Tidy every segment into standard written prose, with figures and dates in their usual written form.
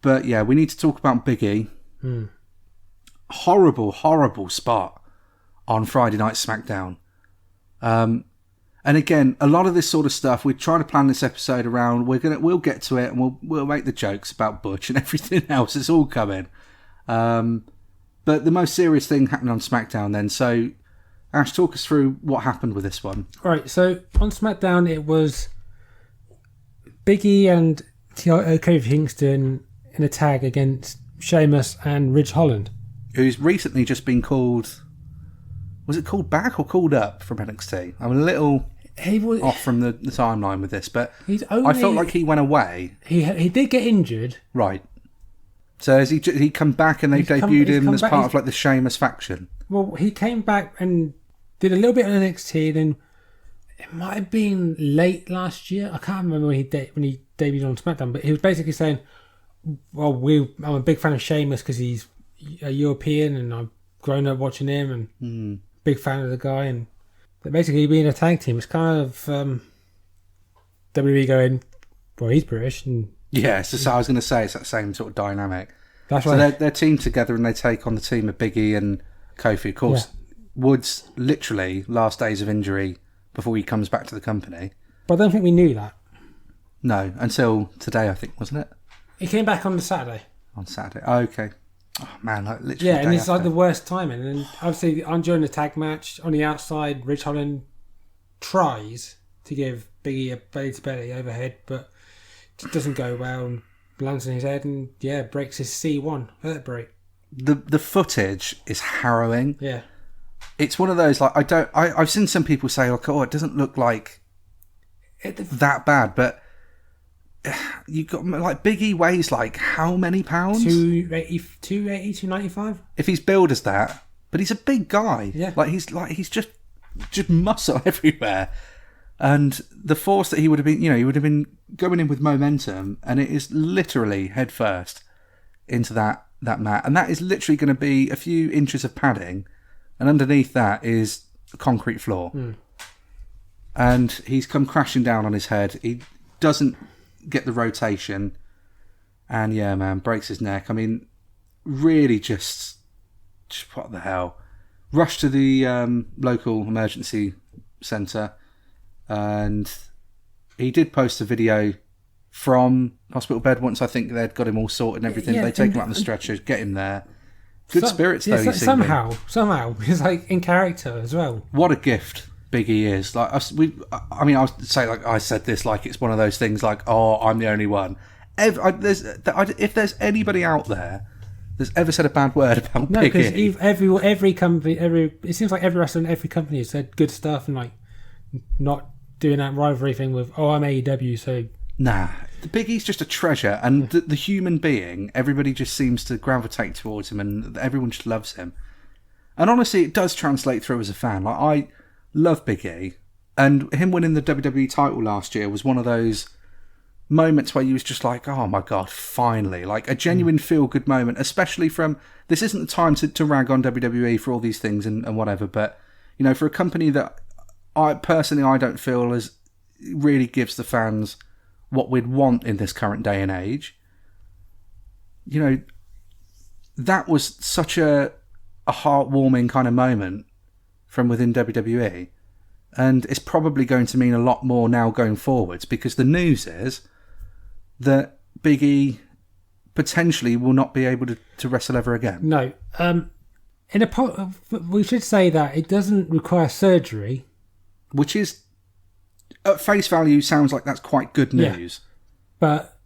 But yeah, we need to talk about Big E. Horrible, horrible spot on Friday Night SmackDown. And again, a lot of this sort of stuff, we're trying to plan this episode around. We'll get to it, and we'll make the jokes about Butch and everything else. It's all coming. But the most serious thing happened on SmackDown then. So, Ash, talk us through what happened with this one. All right, so on SmackDown, it was Big E and Kofi Kingston in a tag against Sheamus and Ridge Holland, who's recently just been called... Was it called back or called up from NXT? I'm a little off from the timeline with this, but I felt like he went away. He did get injured. Right. So has he come back and they debuted him as part of like the Sheamus faction? Well, he came back and did a little bit of NXT, then it might have been late last year. I can't remember when he debuted on SmackDown, but he was basically saying, well, I'm a big fan of Sheamus because he's a European and I've grown up watching him and big fan of the guy. And but basically being a tag team, it's kind of WWE going, well, he's British. And yeah, so I was going to say it's that same sort of dynamic. That's so right. They're teamed together and they take on the team of Big E and Kofi. Of course, Woods literally last days of injury before he comes back to the company. But I don't think we knew that. No, until today, I think, wasn't it? He came back on the Saturday. On Saturday. Oh, okay. Oh, man, like literally. Yeah, and it's like the worst timing. And obviously, during the tag match, on the outside, Ridge Holland tries to give Big E a belly-to-belly overhead, but it doesn't go well and lands on his head and, breaks his C1 vertebrae. The footage is harrowing. Yeah. It's one of those, like, I've seen some people say, like, oh, it doesn't look like that bad, but you got, like, Big E weighs, like, how many pounds? 280, 295? If he's billed as that, but he's a big guy. Yeah. He's just muscle everywhere. And the force that he would have been, he would have been going in with momentum, and it is literally head first into that mat. And that is literally going to be a few inches of padding, and underneath that is a concrete floor. And he's come crashing down on his head. He doesn't get the rotation, and breaks his neck. I mean, really just what the hell. Rushed to the local emergency centre, and he did post a video from hospital bed once I think they'd got him all sorted and everything. They take him out on the stretcher, get him there. Good spirits though. Yeah, somehow he's like in character as well. What a gift Big E is. Like I would say, like I said this, like it's one of those things. Like, oh, I'm the only one. If there's anybody out there that's ever said a bad word about Big E, every company, it seems like every wrestler in every company has said good stuff and like not doing that rivalry thing with, oh, I'm AEW, so nah. The Big E's just a treasure, and the human being, everybody just seems to gravitate towards him, and everyone just loves him. And honestly, it does translate through as a fan. Like, I love Big E, and him winning the WWE title last year was one of those moments where you was just like, oh my god, finally. Like, a genuine feel-good moment, especially from, this isn't the time to rag on WWE for all these things and whatever, but, for a company that I don't feel as really gives the fans what we'd want in this current day and age. That was such a heartwarming kind of moment from within WWE, and it's probably going to mean a lot more now going forwards, because the news is that Big E potentially will not be able to wrestle ever again. No. We should say that it doesn't require surgery, which is, at face value, sounds like that's quite good news. Yeah. But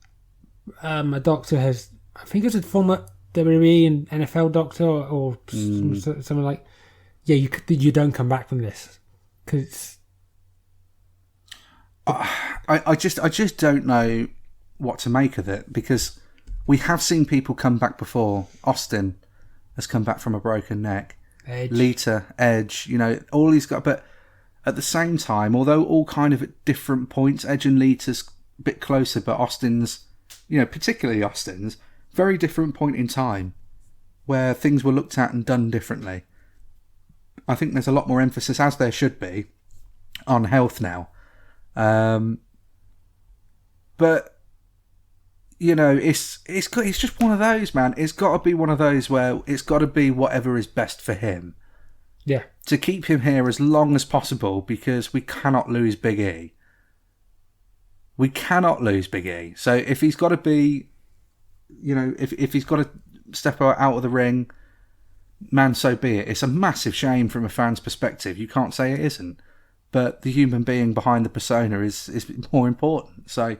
a doctor has, I think it's a former WWE and NFL doctor or something like, you don't come back from this. Cause I just don't know what to make of it, because we have seen people come back before. Austin has come back from a broken neck. Lita, Edge, all these guys, but at the same time, although all kind of at different points, Edge and Lita's a bit closer, but Austin's, particularly Austin's, very different point in time where things were looked at and done differently. I think there's a lot more emphasis, as there should be, on health now. But, it's just one of those, man. It's got to be one of those where it's got to be whatever is best for him. Yeah. To keep him here as long as possible, because we cannot lose Big E. We cannot lose Big E. So if he's got to be, if he's got to step out of the ring, man, so be it. It's a massive shame from a fan's perspective. You can't say it isn't. But the human being behind the persona is more important. So,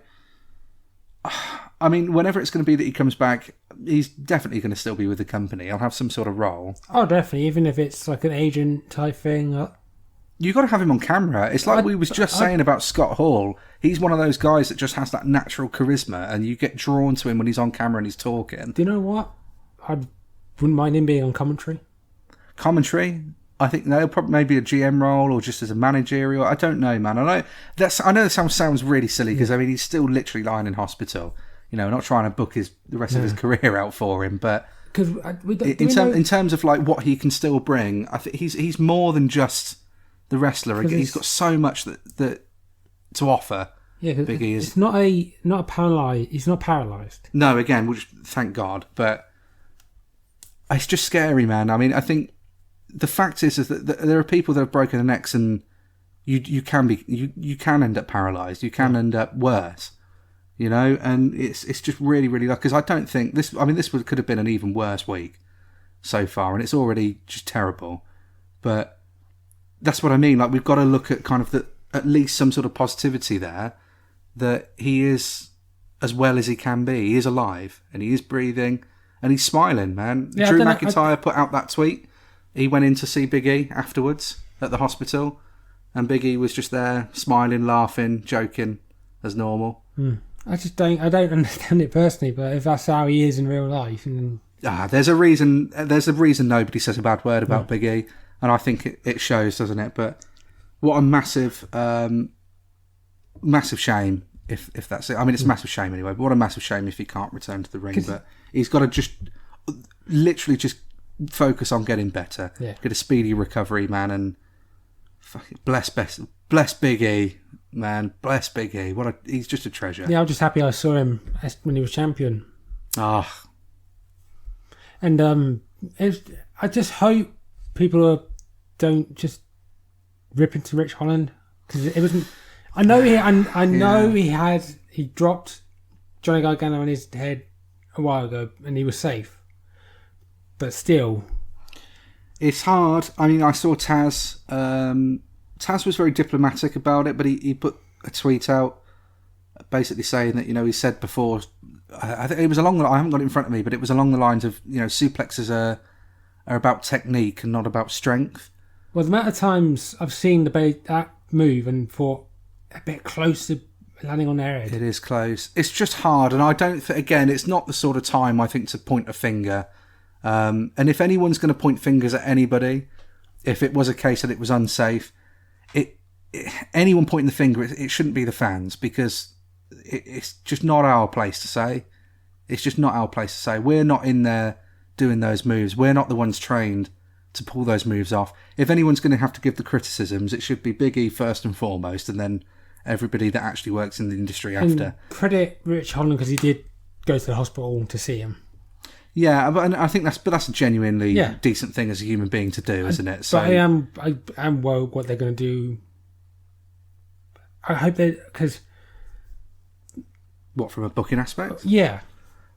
I mean, whenever it's going to be that he comes back, he's definitely going to still be with the company. I'll have some sort of role. Oh, definitely. Even if it's like an agent type thing. You got to have him on camera. It's like we was just saying about Scott Hall. He's one of those guys that just has that natural charisma, and you get drawn to him when he's on camera and he's talking. Do you know what? I wouldn't mind him being on commentary. Commentary? I think they'll probably maybe a GM role or just as a managerial. I don't know, man. I know that sounds really silly because I mean he's still literally lying in hospital. Not trying to book the rest of his career out for him, but in terms of like what he can still bring, I think he's more than just the wrestler. He's got so much that to offer. Yeah, Big E is. It's not paralyzed. He's not paralyzed. No, again, which thank God, but it's just scary, man. I mean, I think the fact is that there are people that have broken their necks, and you can end up paralyzed. You can end up worse. And it's just really, really like, because I don't think this could have been an even worse week so far, and it's already just terrible. But that's what I mean. Like, we've got to look at kind of at least some sort of positivity there, that he is as well as he can be. He is alive, and he is breathing, and he's smiling, man. Yeah, Drew McIntyre put out that tweet. He went in to see Big E afterwards at the hospital, and Big E was just there, smiling, laughing, joking, as normal. I don't understand it personally, but if that's how he is in real life, there's a reason nobody says a bad word about Big E, and I think it shows, doesn't it? But what a massive shame if that's it. I mean, it's a massive shame anyway, but what a massive shame if he can't return to the ring. But he's got to just literally just focus on getting better, get a speedy recovery, man, and bless Big E. Man, bless Big E. He's just a treasure. Yeah, I'm just happy I saw him when he was champion. Ah. And I just hope people don't just rip into Rich Holland, because it wasn't. I know he dropped Johnny Gargano on his head a while ago, and he was safe. But still, it's hard. I mean, I saw Taz. Taz was very diplomatic about it, but he put a tweet out basically saying that, he said before, I think it was I haven't got it in front of me, but it was along the lines of, suplexes are about technique and not about strength. Well, the amount of times I've seen that move and thought a bit close to landing on their head. It is close. It's just hard, and I don't think, again, it's not the sort of time, I think, to point a finger. And if anyone's going to point fingers at anybody, if it was a case that it was unsafe, anyone pointing the finger, it shouldn't be the fans, because it's just not our place to say. It's just not our place to say. We're not in there doing those moves. We're not the ones trained to pull those moves off. If anyone's going to have to give the criticisms, it should be Big E first and foremost, and then everybody that actually works in the industry after. And credit Rich Holland, because he did go to the hospital to see him. Yeah, but I think that's a genuinely decent thing as a human being to do, isn't it? So but I am worried what they're going to do. I hope because what, from a booking aspect? Yeah.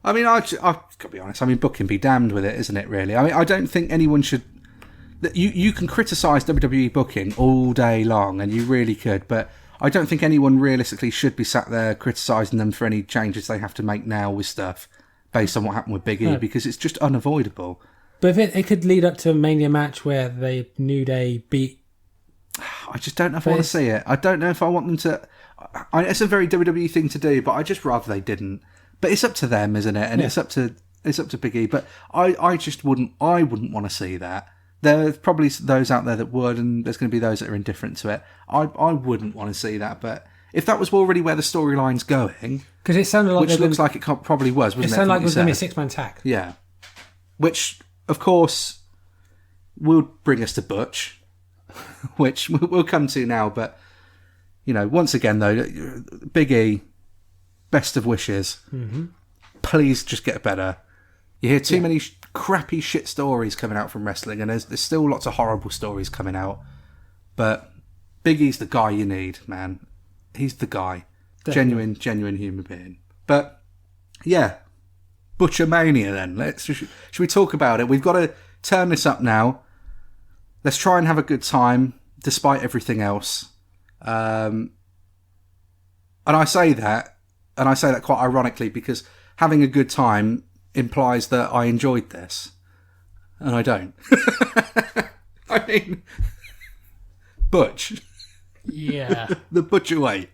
I mean, I've got to be honest. I mean, booking be damned with it, isn't it? Really. I mean, I don't think anyone should. You can criticise WWE booking all day long, and you really could, but I don't think anyone realistically should be sat there criticising them for any changes they have to make now with stuff based on what happened with Big E, because it's just unavoidable. But if it could lead up to a Mania match where the New Day beat. I just don't know if I want to see it. I don't know if I want them to. It's a very WWE thing to do, but I just rather they didn't. But it's up to them, isn't it? And it's up to Big E. But I just wouldn't. I wouldn't want to see that. There's probably those out there that would, and there's going to be those that are indifferent to it. I wouldn't want to see that. But if that was already where the storyline's going, because it sounded like which looks like it probably was, wasn't it? It sounded like it was going to be a 6-man tag. Yeah, which of course will bring us to Butch, which we'll come to now. But once again though, Big E, best of wishes. Mm-hmm. please just get better. You hear too many crappy shit stories coming out from wrestling, and there's still lots of horrible stories coming out. But Big E's the guy you need, man. He's the guy. Definitely. Genuine human being. But, yeah. Butchermania then. Should we talk about it? We've got to turn this up now. Let's try and have a good time, despite everything else. And I say that quite ironically, because having a good time implies that I enjoyed this. And I don't. I mean, Butch. Yeah. The Butcher weight.